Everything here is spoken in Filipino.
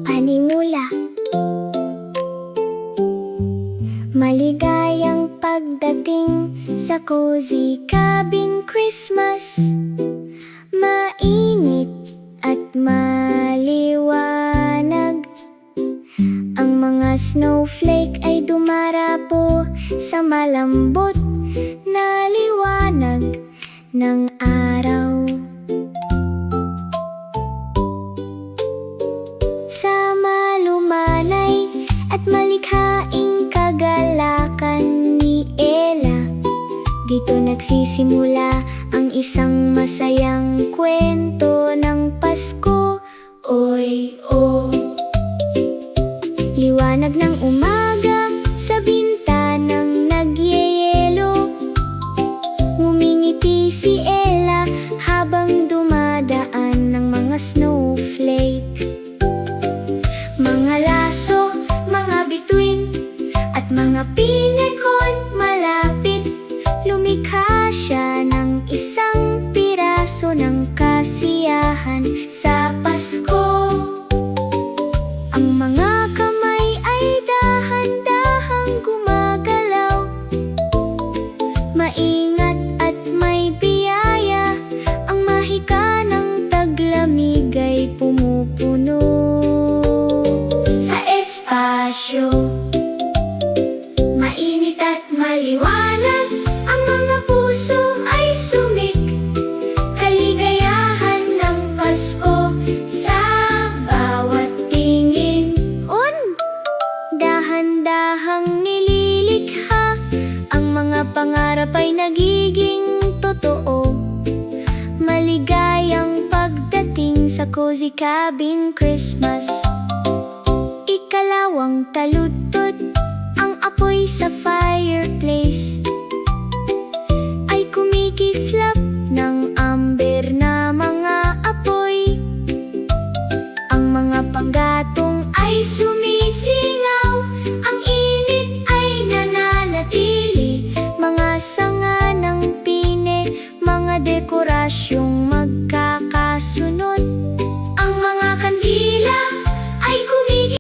Panimula. Maligayang pagdating sa Cozy Cabin Christmas. Mainit at maliwanag. Ang mga snowflake ay dumarapo sa malambot na liwanag ng araw. Sa malumanay at malikhaing kagalakan ni Ella, dito nagsisimula ang isang masayang kwento ng Pasko. Oy, oh. Liwanag ng umaga sa bintanang nagyeyelo. Ngumingiti si Ella habang dumadaan ng mga snowflake. Mga laso, mga bituin, at mga pinekon malapit. Lumikha siya ng isang piraso ng kasiyahan sa Pasko. Ang mga kamay ay dahan-dahang gumagalaw. Maingat at may biyaya, ang mahika ng taglamig ay pumupuno sa espasyo. Mainit at maliwanag, ang mga puso ay sumik. Kaligayahan ng Pasko sa bawat tingin. Dahan-dahang nililikha, ang mga pangarap ay nagiging totoo. Maligayang pagdating sa Cozy Cabin Christmas. Ikalawang taludtod, ang apoy sa